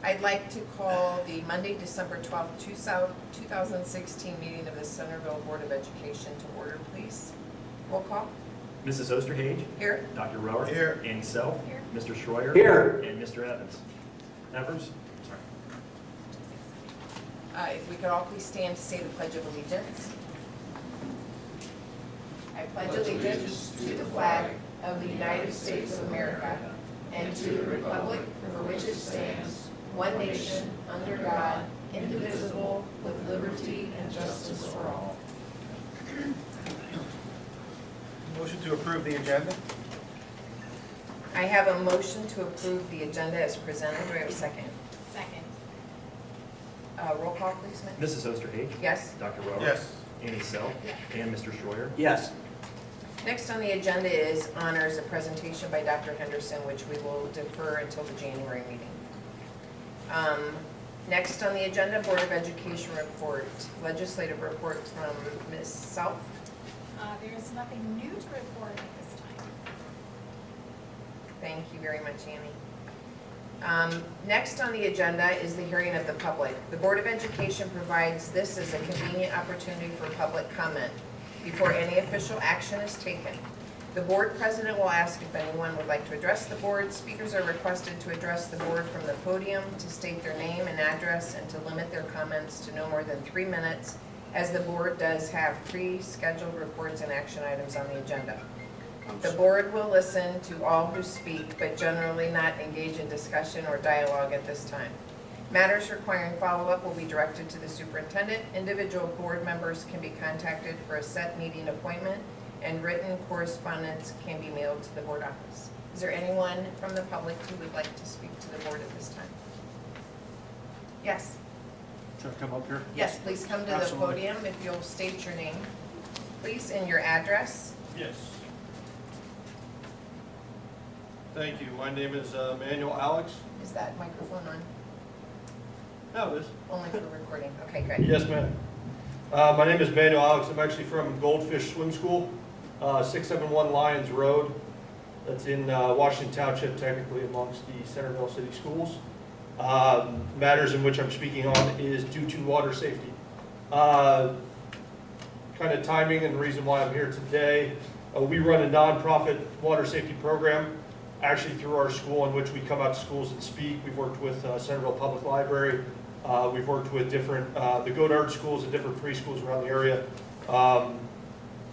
I'd like to call the Monday, December 12th, 2016 meeting of the Centerville Board of Education to order, please. Roll call. Mrs. Osterhage, Here. Dr. Rower. Here. Annie Self. Here. Mr. Schroyer. Here. And Mr. Evans. Sorry. If we could all please stand to say the Pledge of Allegiance. I pledge allegiance to the flag of the United States of America and to the republic for which it stands, one nation, under God, indivisible, with liberty and justice for all. Motion to approve the agenda? I have a motion to approve the agenda as presented. Do I have a second? Second. Roll call, please, ma'am. Mrs. Osterhage. Yes. Dr. Rower. Yes. Annie Self. Yes. And Mr. Schroyer. Yes. Next on the agenda is honors, a presentation by Dr. Henderson, which we will defer until the January meeting. Next on the agenda, Board of Education report, legislative report from Ms. South. There is nothing new to report at this time. Thank you very much, Annie. Next on the agenda is the hearing of the public. The Board of Education provides this as a convenient opportunity for public comment before any official action is taken. The board president will ask if anyone would like to address the board. Speakers are requested to address the board from the podium, to state their name and address, and to limit their comments to no more than 3 minutes, as the board does have pre-scheduled reports and action items on the agenda. The board will listen to all who speak, but generally not engage in discussion or dialogue at this time. Matters requiring follow-up will be directed to the superintendent. Individual board members can be contacted for a set meeting appointment, and written correspondence can be mailed to the board office. Is there anyone from the public who would like to speak to the board at this time? Yes. Should I come up here? Yes, please come to the Absolutely. podium if you'll state your name, please, and your address. Yes. Thank you. My name is Manuel Alex. Is that microphone on? No, it is. Only for recording. Okay, great. Yes, ma'am. My name is Manuel Alex. I'm actually from Goldfish Swim School, 671 Lyons Road. That's in Washington Township, technically amongst the Centerville City Schools. Matters in which I'm speaking on is due to water safety. Kind of timing and the reason why I'm here today. We run a nonprofit water safety program, actually through our school, in which we come out to schools and speak. We've worked with Centerville Public Library. We've worked with different, the Godard schools and different preschools around the area.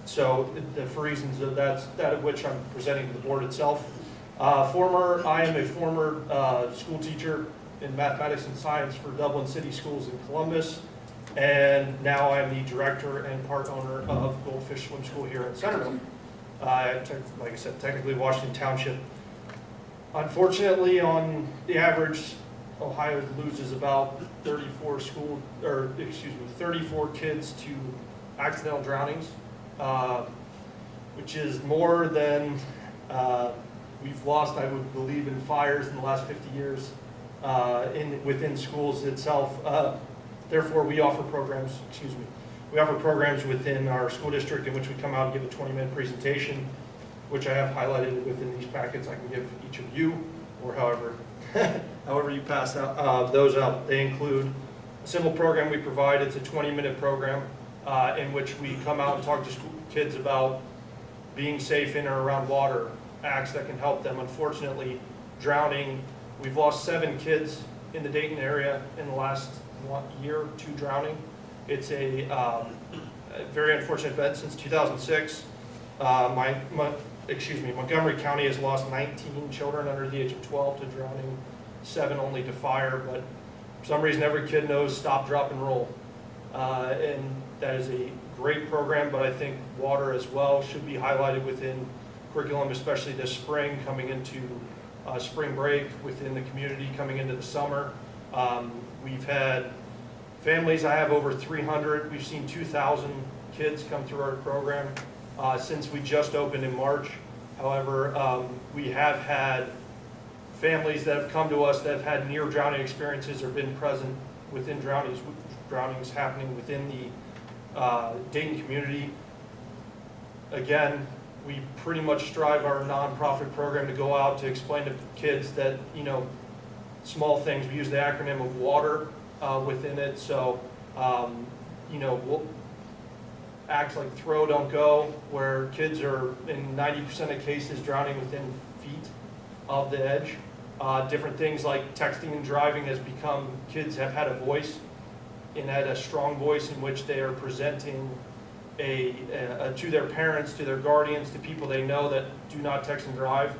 So for reasons of that of which I'm presenting to the board itself. I am a former school teacher in mathematics and science for Dublin City Schools in Columbus. And now I'm the director and part owner of Goldfish Swim School here in Centerville. Like I said, technically Washington Township. Unfortunately, on the average, Ohio loses about 34 kids to accidental drownings, which is more than we've lost, I would believe, in fires in the last 50 years within schools itself. Therefore, we offer programs, within our school district in which we come out and give a 20-minute presentation, which I have highlighted within these packets. I can give each of you, or however you pass out, those out. They include a simple program we provide. It's a 20-minute program in which we come out and talk to school kids about being safe in or around water, acts that can help them. Unfortunately, drowning, we've lost 7 kids in the Dayton area in the last year to drowning. It's a very unfortunate event. Since 2006, Montgomery County has lost 19 children under the age of 12 to drowning, 7 only to fire, but for some reason every kid knows stop, drop, and roll. And that is a great program, but I think water as well should be highlighted within curriculum, especially this spring, coming into spring break within the community, coming into the summer. We've had families, I have over 300, we've seen 2,000 kids come through our program since we just opened in March. However, we have had families that have come to us that have had near drowning experiences or been present within drownings happening within the Dayton community. Again, we pretty much strive our nonprofit program to go out to explain to kids that, small things. We use the acronym of WATER within it, so, we'll act like throw, don't go, where kids are in 90% of cases drowning within feet of the edge. Different things like texting and driving has become, kids have had a voice, and had a strong voice in which they are presenting to their parents, to their guardians, to people they know that do not text and drive.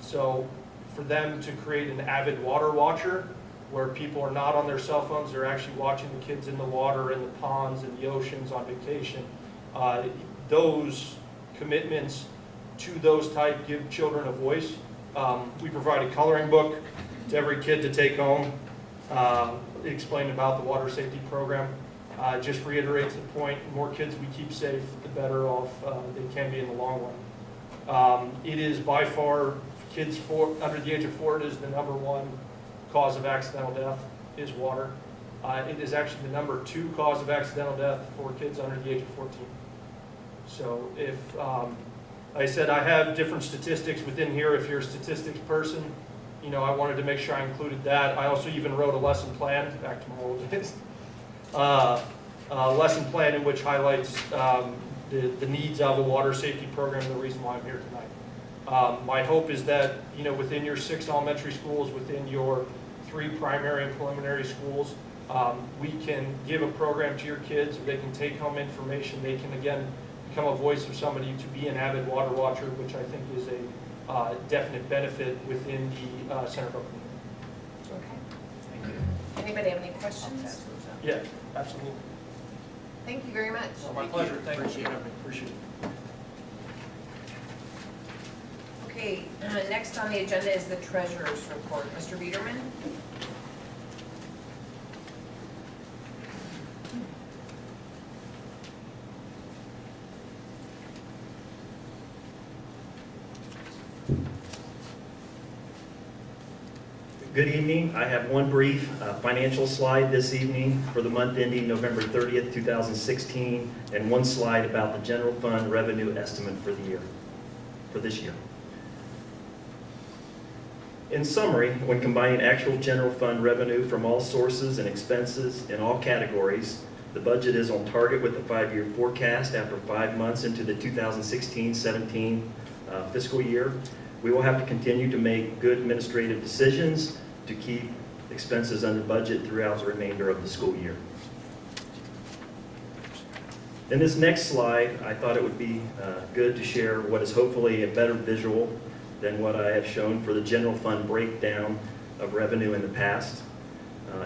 So for them to create an avid water watcher, where people are not on their cell phones, they're actually watching the kids in the water, in the ponds, in the oceans on vacation. Those commitments to those type give children a voice. We provide a coloring book to every kid to take home, explain about the water safety program. Just reiterates the point, the more kids we keep safe, the better off they can be in the long run. It is by far, kids under the age of 4, it is the #1 cause of accidental death, is water. It is actually the #2 cause of accidental death for kids under the age of 14. So if, like I said, I have different statistics within here. If you're a statistics person, I wanted to make sure I included that. I also even wrote a lesson plan, back to my old days. Lesson plan in which highlights the needs of a water safety program, the reason why I'm here tonight. My hope is that, within your 6 elementary schools, within your 3 primary and preliminary schools, we can give a program to your kids, they can take home information, they can again become a voice of somebody to be an avid water watcher, which I think is a definite benefit within the Centerville community. Okay. Anybody have any questions? Yeah, absolutely. Thank you very much. My pleasure. Thank you for having me. Appreciate it. Okay, next on the agenda is the treasurer's report. Mr. Biederman? Good evening. I have one brief financial slide this evening for the month ending November 30th, 2016, and one slide about the general fund revenue estimate for the year, for this year. In summary, when combining actual general fund revenue from all sources and expenses in all categories, the budget is on target with the 5-year forecast after 5 months into the 2016-17 fiscal year. We will have to continue to make good administrative decisions to keep expenses under budget throughout the remainder of the school year. In this next slide, I thought it would be good to share what is hopefully a better visual than what I have shown for the general fund breakdown of revenue in the past.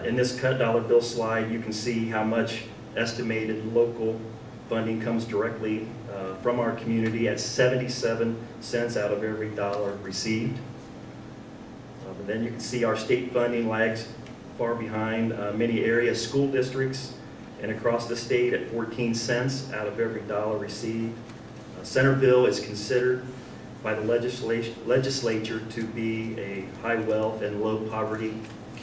In this cut dollar bill slide, you can see how much estimated local funding comes directly from our community at 77 cents out of every dollar received. But then you can see our state funding lags far behind many area school districts and across the state at 14 cents out of every dollar received. Centerville is considered by the legislature to be a high wealth and low poverty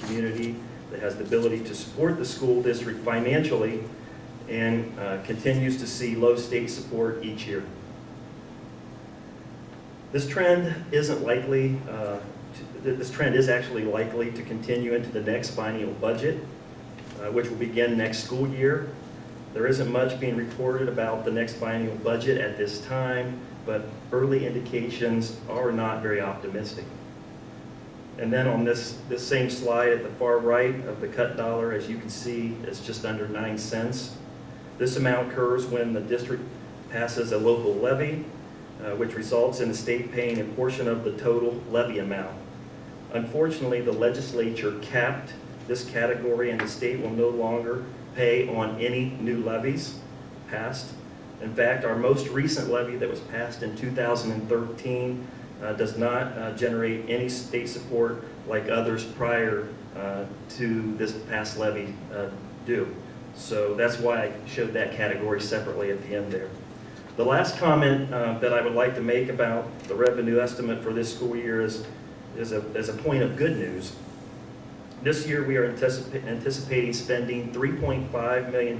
community that has the ability to support the school district financially and continues to see low state support each year. This trend isn't likely, this trend is actually likely to continue into the next biennial budget, which will begin next school year. There isn't much being reported about the next biennial budget at this time, but early indications are not very optimistic. And then on this same slide at the far right of the cut dollar, as you can see, it's just under 9 cents. This amount occurs when the district passes a local levy, which results in the state paying a portion of the total levy amount. Unfortunately, the legislature capped this category and the state will no longer pay on any new levies passed. In fact, our most recent levy that was passed in 2013 does not generate any state support like others prior to this past levy do. So that's why I showed that category separately at the end there. The last comment that I would like to make about the revenue estimate for this school year is a point of good news. This year we are anticipating spending $3.5 million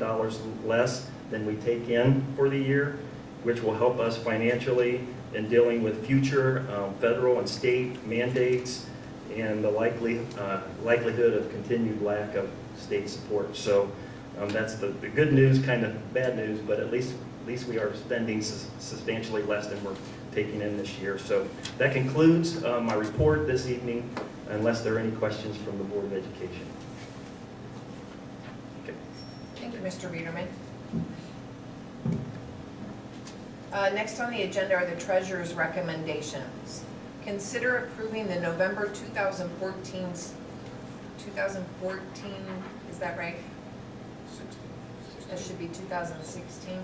less than we take in for the year, which will help us financially in dealing with future federal and state mandates and the likelihood of continued lack of state support. So that's the good news, kind of bad news, but at least we are spending substantially less than we're taking in this year. So that concludes my report this evening, unless there are any questions from the Board of Education. Okay. Thank you, Mr. Biederman. Next on the agenda are the treasurer's recommendations. Consider approving the November 2014, is that right? That should be 2016.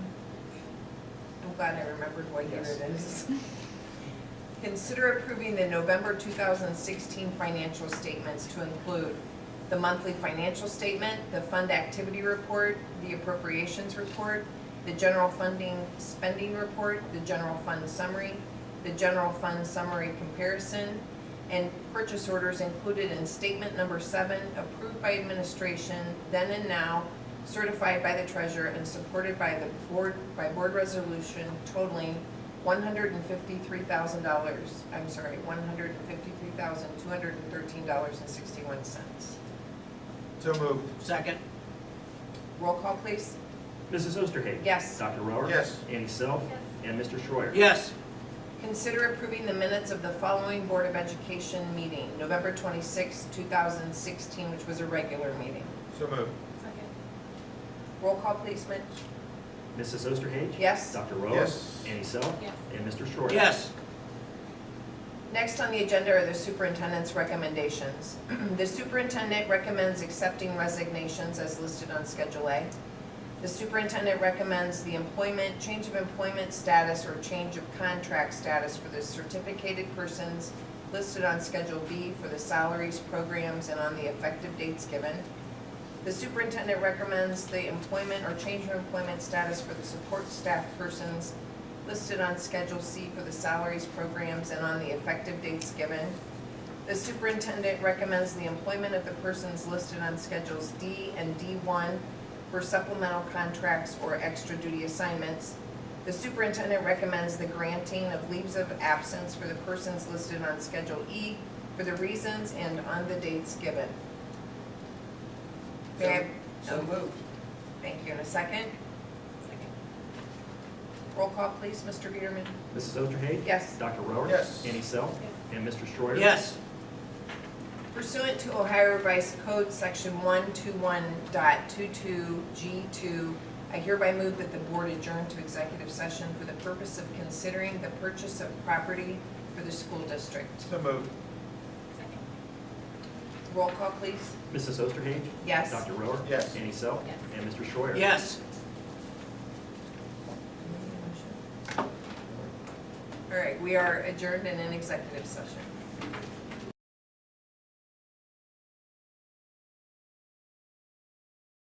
I'm glad I remembered what year it is. Consider approving the November 2016 financial statements to include the monthly financial statement, the fund activity report, the appropriations report, the general funding spending report, the general fund summary, the general fund summary comparison, and purchase orders included in statement number 7, approved by administration then and now, certified by the treasurer and supported by the board, board resolution totaling $153,213.61. So moved. Second. Roll call, please. Mrs. Osterhage? Yes. Dr. Rohr? Yes. Annie Self? Yes. And Mr. Schreier? Yes. Consider approving the minutes of the following Board of Education meeting, November 26, 2016, which was a regular meeting. So moved. Second. Roll call, please, Mitch. Mrs. Osterhage? Yes. Dr. Rohr? Yes. Annie Self? Yes. And Mr. Schreier? Yes. Next on the agenda are the superintendent's recommendations. The superintendent recommends accepting resignations as listed on Schedule A. The superintendent recommends the employment, change of employment status or change of contract status for the certificated persons listed on Schedule B for the salaries, programs, and on the effective dates given. The superintendent recommends the employment or change of employment status for the support staff persons listed on Schedule C for the salaries, programs, and on the effective dates given. The superintendent recommends the employment of the persons listed on Schedules D and D1 for supplemental contracts or extra duty assignments. The superintendent recommends the granting of leaves of absence for the persons listed on Schedule E for the reasons and on the dates given. May I- So moved. Thank you. In a second? Roll call, please, Mr. Biederman. Mrs. Osterhage? Yes. Dr. Rohr? Yes. Annie Self? Yes. And Mr. Schreier? Yes. Pursuant to Ohio Revised Code, Section 121.22G2, I hereby move that the board adjourn to executive session for the purpose of considering the purchase of property for the school district. So moved. Second. Roll call, please. Mrs. Osterhage? Yes. Dr. Rohr? Yes. Annie Self? Yes. And Mr. Schreier? Yes. All right, we are adjourned and in executive session.